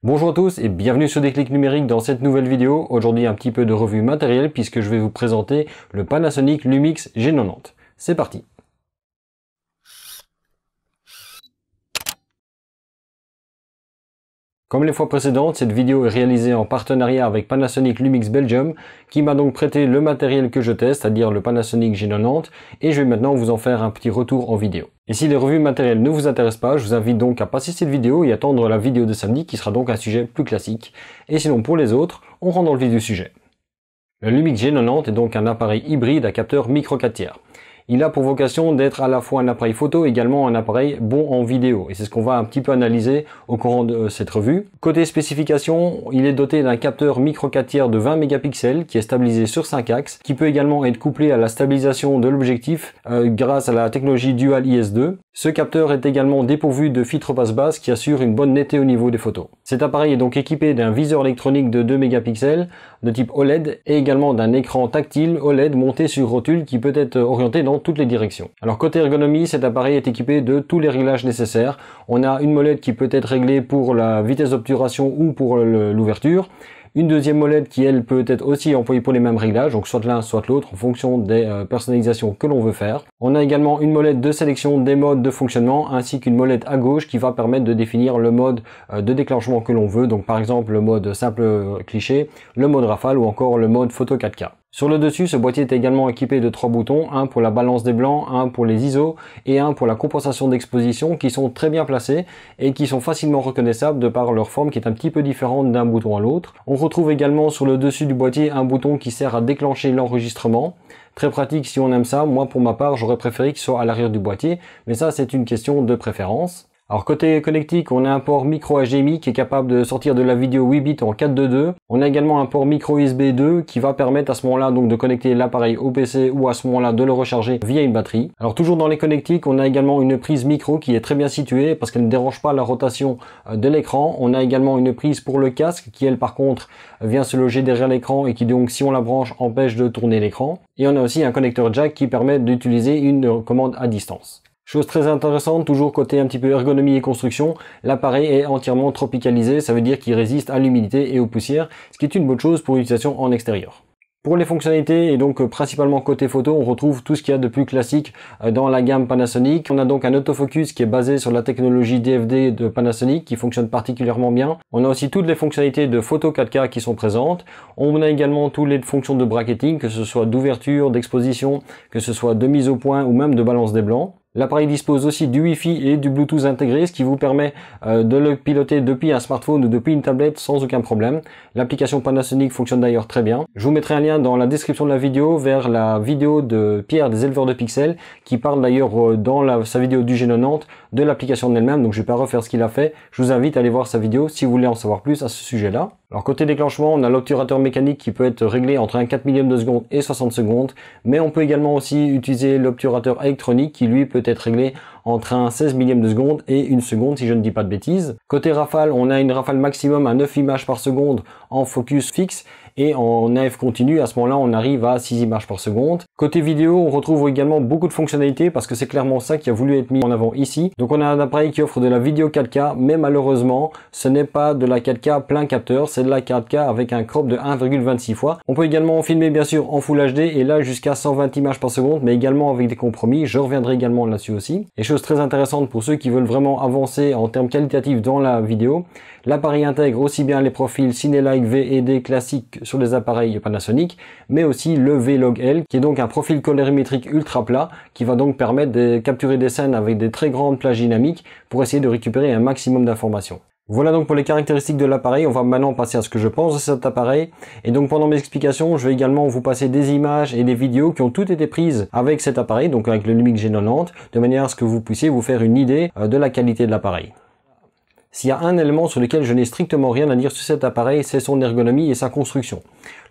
Bonjour à tous et bienvenue sur Déclic Numérique dans cette nouvelle vidéo. Aujourd'hui un petit peu de revue matérielle puisque je vais vous présenter le Panasonic Lumix G90. C'est parti. Comme les fois précédentes, cette vidéo est réalisée en partenariat avec Panasonic Lumix Belgium qui m'a donc prêté le matériel que je teste, c'est-à-dire le Panasonic G90, et je vais maintenant vous en faire un petit retour en vidéo. Et si les revues matérielles ne vous intéressent pas, je vous invite donc à passer cette vidéo et attendre la vidéo de samedi qui sera donc un sujet plus classique. Et sinon pour les autres, on rentre dans le vif du sujet. Le Lumix G90 est donc un appareil hybride à capteur micro 4 tiers. Il a pour vocation d'être à la fois un appareil photo, également un appareil bon en vidéo. Et c'est ce qu'on va un petit peu analyser au courant de cette revue. Côté spécification, il est doté d'un capteur micro 4 tiers de 20 mégapixels qui est stabilisé sur 5 axes, qui peut également être couplé à la stabilisation de l'objectif grâce à la technologie Dual IS2. Ce capteur est également dépourvu de filtre passe-basse qui assure une bonne netteté au niveau des photos. Cet appareil est donc équipé d'un viseur électronique de 2 mégapixels de type OLED et également d'un écran tactile OLED monté sur rotule qui peut être orienté dans toutes les directions. Alors côté ergonomie, cet appareil est équipé de tous les réglages nécessaires. On a une molette qui peut être réglée pour la vitesse d'obturation ou pour l'ouverture. Une deuxième molette qui elle peut être aussi employée pour les mêmes réglages, donc soit l'un soit l'autre en fonction des personnalisations que l'on veut faire. On a également une molette de sélection des modes de fonctionnement ainsi qu'une molette à gauche qui va permettre de définir le mode de déclenchement que l'on veut, donc par exemple le mode simple cliché, le mode rafale ou encore le mode photo 4K. Sur le dessus, ce boîtier est également équipé de 3 boutons, un pour la balance des blancs, un pour les ISO et un pour la compensation d'exposition qui sont très bien placés et qui sont facilement reconnaissables de par leur forme qui est un petit peu différente d'un bouton à l'autre. On retrouve également sur le dessus du boîtier un bouton qui sert à déclencher l'enregistrement. Très pratique si on aime ça. Moi pour ma part, j'aurais préféré qu'il soit à l'arrière du boîtier, mais ça c'est une question de préférence. Alors côté connectique, on a un port micro HDMI qui est capable de sortir de la vidéo 8 bits en 4.2.2. On a également un port micro USB 2 qui va permettre à ce moment-là donc de connecter l'appareil au PC ou à ce moment-là de le recharger via une batterie. Alors toujours dans les connectiques, on a également une prise micro qui est très bien située parce qu'elle ne dérange pas la rotation de l'écran. On a également une prise pour le casque qui elle par contre vient se loger derrière l'écran et qui donc si on la branche empêche de tourner l'écran. Et on a aussi un connecteur jack qui permet d'utiliser une commande à distance. Chose très intéressante, toujours côté un petit peu ergonomie et construction, l'appareil est entièrement tropicalisé, ça veut dire qu'il résiste à l'humidité et aux poussières, ce qui est une bonne chose pour l'utilisation en extérieur. Pour les fonctionnalités et donc principalement côté photo, on retrouve tout ce qu'il y a de plus classique dans la gamme Panasonic. On a donc un autofocus qui est basé sur la technologie DFD de Panasonic qui fonctionne particulièrement bien. On a aussi toutes les fonctionnalités de photo 4K qui sont présentes. On a également toutes les fonctions de bracketing, que ce soit d'ouverture, d'exposition, que ce soit de mise au point ou même de balance des blancs. L'appareil dispose aussi du Wi-Fi et du Bluetooth intégré, ce qui vous permet de le piloter depuis un smartphone ou depuis une tablette sans aucun problème. L'application Panasonic fonctionne d'ailleurs très bien. Je vous mettrai un lien dans la description de la vidéo vers la vidéo de Pierre des éleveurs de pixels qui parle d'ailleurs dans sa vidéo du G90 de l'application en elle-même, donc je vais pas refaire ce qu'il a fait. Je vous invite à aller voir sa vidéo si vous voulez en savoir plus à ce sujet-là. Alors côté déclenchement, on a l'obturateur mécanique qui peut être réglé entre un 4 millième de seconde et 60 secondes, mais on peut également aussi utiliser l'obturateur électronique qui lui peut être réglé entre un 16 millième de seconde et 1 seconde si je ne dis pas de bêtises. Côté rafale, on a une rafale maximum à 9 images par seconde en focus fixe et en AF continu, à ce moment-là, on arrive à 6 images par seconde. Côté vidéo, on retrouve également beaucoup de fonctionnalités parce que c'est clairement ça qui a voulu être mis en avant ici. Donc on a un appareil qui offre de la vidéo 4K, mais malheureusement, ce n'est pas de la 4K plein capteur, c'est de la 4K avec un crop de 1,26 fois. On peut également filmer bien sûr en Full HD et là jusqu'à 120 images par seconde, mais également avec des compromis. Je reviendrai également là-dessus aussi. Et chose très intéressante pour ceux qui veulent vraiment avancer en termes qualitatifs dans la vidéo, l'appareil intègre aussi bien les profils Cinelike V et D classiques sur les appareils Panasonic, mais aussi le V-Log-L, qui est donc un profil colorimétrique ultra plat, qui va donc permettre de capturer des scènes avec des très grandes plages dynamiques pour essayer de récupérer un maximum d'informations. Voilà donc pour les caractéristiques de l'appareil. On va maintenant passer à ce que je pense de cet appareil. Et donc pendant mes explications, je vais également vous passer des images et des vidéos qui ont toutes été prises avec cet appareil, donc avec le Lumix G90, de manière à ce que vous puissiez vous faire une idée de la qualité de l'appareil. S'il y a un élément sur lequel je n'ai strictement rien à dire sur cet appareil, c'est son ergonomie et sa construction.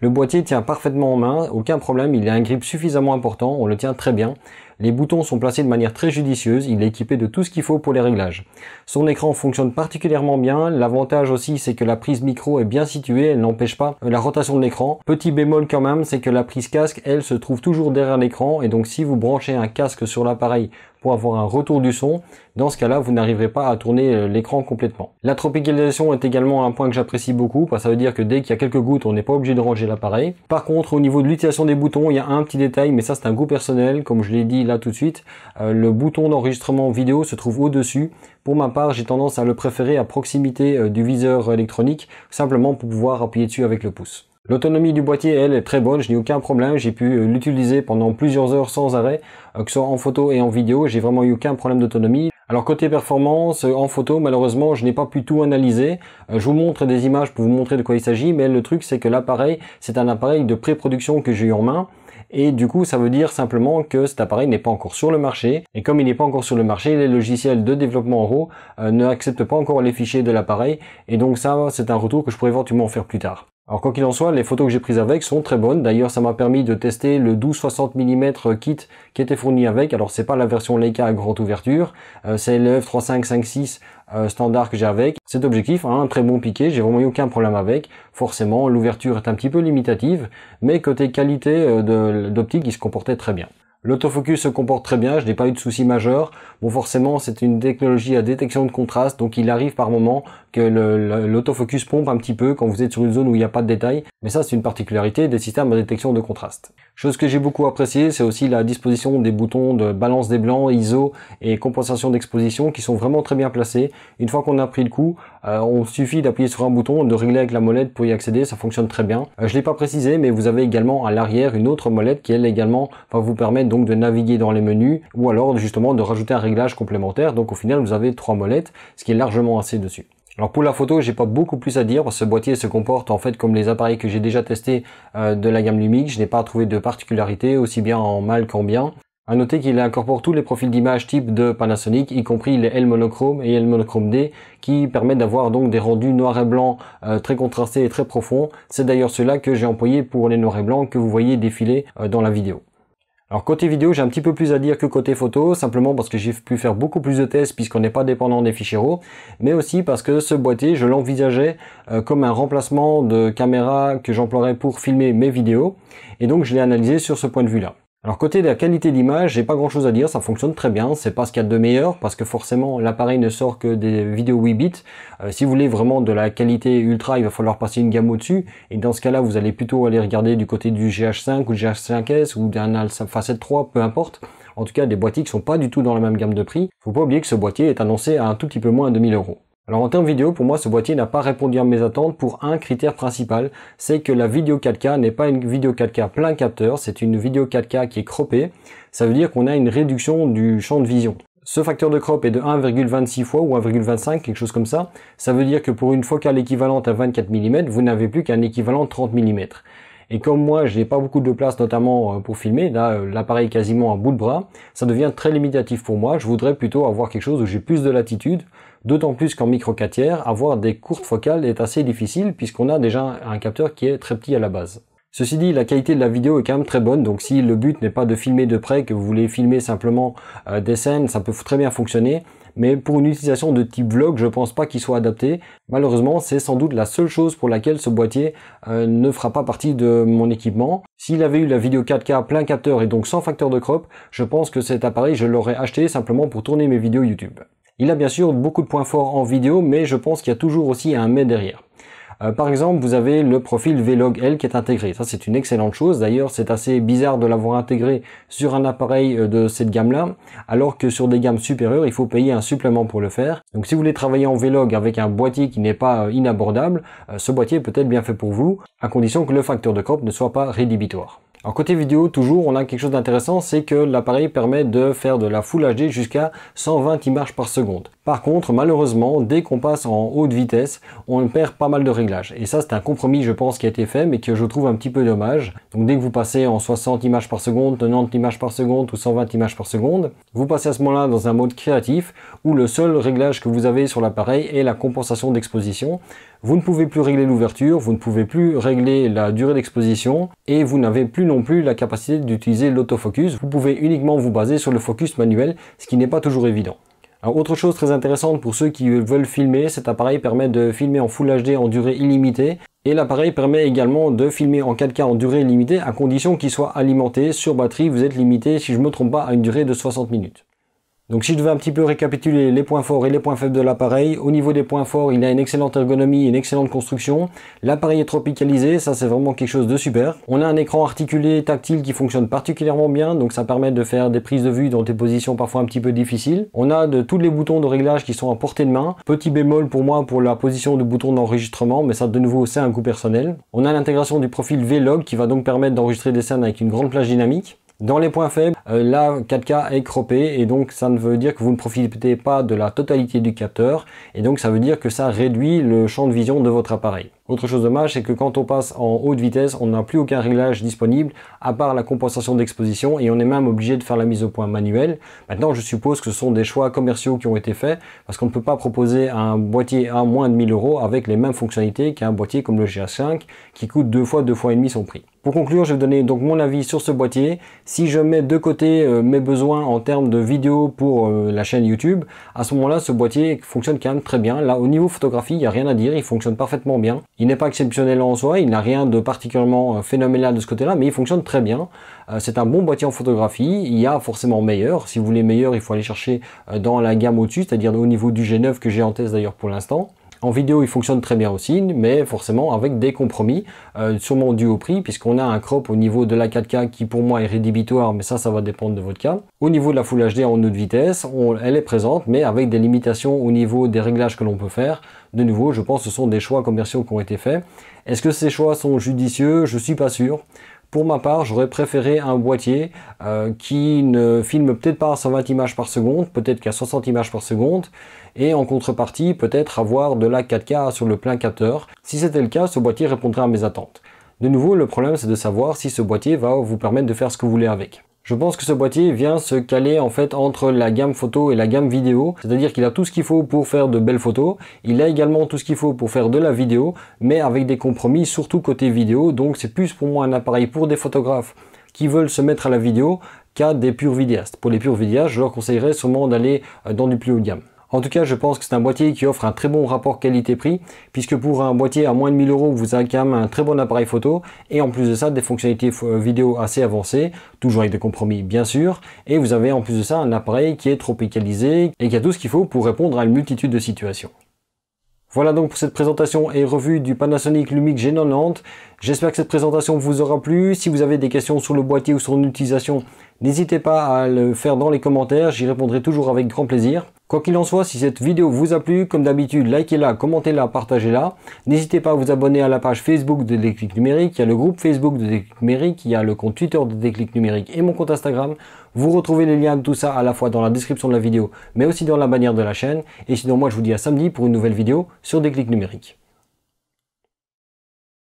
Le boîtier tient parfaitement en main, aucun problème, il a un grip suffisamment important, on le tient très bien. Les boutons sont placés de manière très judicieuse, il est équipé de tout ce qu'il faut pour les réglages. Son écran fonctionne particulièrement bien, l'avantage aussi c'est que la prise micro est bien située, elle n'empêche pas la rotation de l'écran. Petit bémol quand même, c'est que la prise casque, elle se trouve toujours derrière l'écran et donc si vous branchez un casque sur l'appareil pour avoir un retour du son, dans ce cas-là, vous n'arriverez pas à tourner l'écran complètement. La tropicalisation est également un point que j'apprécie beaucoup, parce que ça veut dire que dès qu'il y a quelques gouttes, on n'est pas obligé de ranger l'appareil. Par contre, au niveau de l'utilisation des boutons, il y a un petit détail, mais ça c'est un goût personnel, comme je l'ai dit là tout de suite, le bouton d'enregistrement vidéo se trouve au-dessus. Pour ma part, j'ai tendance à le préférer à proximité du viseur électronique, simplement pour pouvoir appuyer dessus avec le pouce. L'autonomie du boîtier, elle, est très bonne, je n'ai aucun problème, j'ai pu l'utiliser pendant plusieurs heures sans arrêt, que ce soit en photo et en vidéo, j'ai vraiment eu aucun problème d'autonomie. Alors côté performance, en photo, malheureusement, je n'ai pas pu tout analyser. Je vous montre des images pour vous montrer de quoi il s'agit, mais le truc c'est que l'appareil, c'est un appareil de pré-production que j'ai eu en main. Et du coup, ça veut dire simplement que cet appareil n'est pas encore sur le marché. Et comme il n'est pas encore sur le marché, les logiciels de développement en RAW n'acceptent pas encore les fichiers de l'appareil. Et donc ça, c'est un retour que je pourrais éventuellement faire plus tard. Alors quoi qu'il en soit, les photos que j'ai prises avec sont très bonnes. D'ailleurs, ça m'a permis de tester le 12-60 mm kit qui était fourni avec. Alors c'est pas la version Leica à grande ouverture, c'est le f3.5.5.6 standard que j'ai avec. Cet objectif a un très bon piqué, j'ai vraiment eu aucun problème avec. Forcément, l'ouverture est un petit peu limitative, mais côté qualité d'optique, il se comportait très bien. L'autofocus se comporte très bien, je n'ai pas eu de soucis majeurs. Bon, forcément, c'est une technologie à détection de contraste, donc il arrive par moment que l'autofocus pompe un petit peu quand vous êtes sur une zone où il n'y a pas de détails. Mais ça, c'est une particularité des systèmes à détection de contraste. Chose que j'ai beaucoup appréciée, c'est aussi la disposition des boutons de balance des blancs, ISO et compensation d'exposition qui sont vraiment très bien placés. Une fois qu'on a pris le coup, on suffit d'appuyer sur un bouton, de régler avec la molette pour y accéder, ça fonctionne très bien. Je l'ai pas précisé, mais vous avez également à l'arrière une autre molette qui elle également va vous permettre donc de naviguer dans les menus ou alors justement de rajouter un réglage complémentaire. Donc au final, vous avez 3 molettes, ce qui est largement assez dessus. Alors pour la photo, j'ai pas beaucoup plus à dire parce que ce boîtier se comporte en fait comme les appareils que j'ai déjà testés de la gamme Lumix. Je n'ai pas trouvé de particularité, aussi bien en mal qu'en bien. À noter qu'il incorpore tous les profils d'image type de Panasonic, y compris les L monochrome et L monochrome D, qui permettent d'avoir donc des rendus noir et blanc très contrastés et très profonds. C'est d'ailleurs ceux-là que j'ai employé pour les noirs et blancs que vous voyez défiler dans la vidéo. Alors côté vidéo, j'ai un petit peu plus à dire que côté photo, simplement parce que j'ai pu faire beaucoup plus de tests puisqu'on n'est pas dépendant des fichiers RAW, mais aussi parce que ce boîtier, je l'envisageais comme un remplacement de caméra que j'emploierais pour filmer mes vidéos, et donc je l'ai analysé sur ce point de vue-là. Alors côté de la qualité d'image, j'ai pas grand chose à dire, ça fonctionne très bien, c'est pas ce qu'il y a de meilleur parce que forcément l'appareil ne sort que des vidéos 8 bits. Si vous voulez vraiment de la qualité ultra, il va falloir passer une gamme au-dessus et dans ce cas-là, vous allez plutôt aller regarder du côté du GH5 ou du GH5S ou d'un Alpha 7 III, peu importe. En tout cas, des boîtiers qui sont pas du tout dans la même gamme de prix. Faut pas oublier que ce boîtier est annoncé à un tout petit peu moins de 1000 €. Alors en termes vidéo, pour moi, ce boîtier n'a pas répondu à mes attentes pour un critère principal, c'est que la vidéo 4K n'est pas une vidéo 4K plein capteur, c'est une vidéo 4K qui est croppée. Ça veut dire qu'on a une réduction du champ de vision. Ce facteur de crop est de 1,26 fois ou 1,25, quelque chose comme ça. Ça veut dire que pour une focale équivalente à 24 mm, vous n'avez plus qu'un équivalent de 30 mm. Et comme moi, je n'ai pas beaucoup de place, notamment pour filmer, là, l'appareil est quasiment à bout de bras, ça devient très limitatif pour moi. Je voudrais plutôt avoir quelque chose où j'ai plus de latitude, d'autant plus qu'en micro 4 tiers, avoir des courtes focales est assez difficile puisqu'on a déjà un capteur qui est très petit à la base. Ceci dit, la qualité de la vidéo est quand même très bonne, donc si le but n'est pas de filmer de près, que vous voulez filmer simplement des scènes, ça peut très bien fonctionner. Mais pour une utilisation de type vlog, je pense pas qu'il soit adapté. Malheureusement, c'est sans doute la seule chose pour laquelle ce boîtier ne fera pas partie de mon équipement. S'il avait eu la vidéo 4K plein capteur et donc sans facteur de crop, je pense que cet appareil, je l'aurais acheté simplement pour tourner mes vidéos YouTube. Il a bien sûr beaucoup de points forts en vidéo, mais je pense qu'il y a toujours aussi un mais derrière. Par exemple, vous avez le profil Vlog L qui est intégré. Ça, c'est une excellente chose. D'ailleurs, c'est assez bizarre de l'avoir intégré sur un appareil de cette gamme-là, alors que sur des gammes supérieures, il faut payer un supplément pour le faire. Donc, si vous voulez travailler en Vlog avec un boîtier qui n'est pas inabordable, ce boîtier peut être bien fait pour vous, à condition que le facteur de crop ne soit pas rédhibitoire. Alors côté vidéo, toujours, on a quelque chose d'intéressant, c'est que l'appareil permet de faire de la Full HD jusqu'à 120 images par seconde. Par contre, malheureusement, dès qu'on passe en haute vitesse, on perd pas mal de réglages. Et ça, c'est un compromis, je pense, qui a été fait, mais que je trouve un petit peu dommage. Donc dès que vous passez en 60 images par seconde, 90 images par seconde ou 120 images par seconde, vous passez à ce moment-là dans un mode créatif, où le seul réglage que vous avez sur l'appareil est la compensation d'exposition. Vous ne pouvez plus régler l'ouverture, vous ne pouvez plus régler la durée d'exposition, et vous n'avez plus non plus la capacité d'utiliser l'autofocus. Vous pouvez uniquement vous baser sur le focus manuel, ce qui n'est pas toujours évident. Alors, autre chose très intéressante pour ceux qui veulent filmer, cet appareil permet de filmer en Full HD en durée illimitée. Et l'appareil permet également de filmer en 4K en durée illimitée à condition qu'il soit alimenté sur batterie. Vous êtes limité, si je ne me trompe pas, à une durée de 60 minutes. Donc si je devais un petit peu récapituler les points forts et les points faibles de l'appareil, au niveau des points forts, il a une excellente ergonomie, une excellente construction. L'appareil est tropicalisé, ça c'est vraiment quelque chose de super. On a un écran articulé tactile qui fonctionne particulièrement bien, donc ça permet de faire des prises de vue dans des positions parfois un petit peu difficiles. On a tous les boutons de réglage qui sont à portée de main. Petit bémol pour moi pour la position du bouton d'enregistrement, mais ça de nouveau c'est un goût personnel. On a l'intégration du profil Vlog qui va donc permettre d'enregistrer des scènes avec une grande plage dynamique. Dans les points faibles, la 4K est croppée et donc ça ne veut dire que vous ne profitez pas de la totalité du capteur et donc ça veut dire que ça réduit le champ de vision de votre appareil. Autre chose dommage, c'est que quand on passe en haute vitesse, on n'a plus aucun réglage disponible à part la compensation d'exposition et on est même obligé de faire la mise au point manuelle. Maintenant, je suppose que ce sont des choix commerciaux qui ont été faits parce qu'on ne peut pas proposer un boîtier à moins de 1000 € avec les mêmes fonctionnalités qu'un boîtier comme le GH5 qui coûte deux fois et demi son prix. Pour conclure, je vais donner donc mon avis sur ce boîtier. Si je mets de côté mes besoins en termes de vidéo pour la chaîne YouTube, à ce moment-là, ce boîtier fonctionne quand même très bien. Là, au niveau photographie, il n'y a rien à dire, il fonctionne parfaitement bien. Il n'est pas exceptionnel en soi, il n'a rien de particulièrement phénoménal de ce côté-là, mais il fonctionne très bien. C'est un bon boîtier en photographie, il y a forcément meilleur. Si vous voulez meilleur, il faut aller chercher dans la gamme au-dessus, c'est-à-dire au niveau du G9 que j'ai en test d'ailleurs pour l'instant. En vidéo, il fonctionne très bien aussi, mais forcément avec des compromis, sûrement dû au prix, puisqu'on a un crop au niveau de la 4K qui pour moi est rédhibitoire, mais ça va dépendre de votre cas. Au niveau de la Full HD en haute vitesse, elle est présente, mais avec des limitations au niveau des réglages que l'on peut faire. De nouveau, je pense que ce sont des choix commerciaux qui ont été faits. Est-ce que ces choix sont judicieux? Je suis pas sûr. Pour ma part, j'aurais préféré un boîtier qui ne filme peut-être pas à 120 images par seconde, peut-être qu'à 60 images par seconde, et en contrepartie, peut-être avoir de la 4K sur le plein capteur. Si c'était le cas, ce boîtier répondrait à mes attentes. De nouveau, le problème c'est de savoir si ce boîtier va vous permettre de faire ce que vous voulez avec. Je pense que ce boîtier vient se caler en fait entre la gamme photo et la gamme vidéo, c'est-à-dire qu'il a tout ce qu'il faut pour faire de belles photos, il a également tout ce qu'il faut pour faire de la vidéo, mais avec des compromis surtout côté vidéo, donc c'est plus pour moi un appareil pour des photographes qui veulent se mettre à la vidéo qu'à des purs vidéastes. Pour les purs vidéastes, je leur conseillerais sûrement d'aller dans du plus haut de gamme. En tout cas, je pense que c'est un boîtier qui offre un très bon rapport qualité-prix, puisque pour un boîtier à moins de 1000 €, vous avez quand même un très bon appareil photo, et en plus de ça, des fonctionnalités vidéo assez avancées, toujours avec des compromis bien sûr, et vous avez en plus de ça un appareil qui est tropicalisé, et qui a tout ce qu'il faut pour répondre à une multitude de situations. Voilà donc pour cette présentation et revue du Panasonic Lumix G90. J'espère que cette présentation vous aura plu. Si vous avez des questions sur le boîtier ou sur son utilisation, n'hésitez pas à le faire dans les commentaires, j'y répondrai toujours avec grand plaisir. Quoi qu'il en soit, si cette vidéo vous a plu, comme d'habitude, likez-la, commentez-la, partagez-la. N'hésitez pas à vous abonner à la page Facebook de Déclic Numérique, il y a le groupe Facebook de Déclic Numérique, il y a le compte Twitter de Déclic Numérique et mon compte Instagram. Vous retrouvez les liens de tout ça à la fois dans la description de la vidéo, mais aussi dans la bannière de la chaîne. Et sinon, moi je vous dis à samedi pour une nouvelle vidéo sur Déclic Numérique.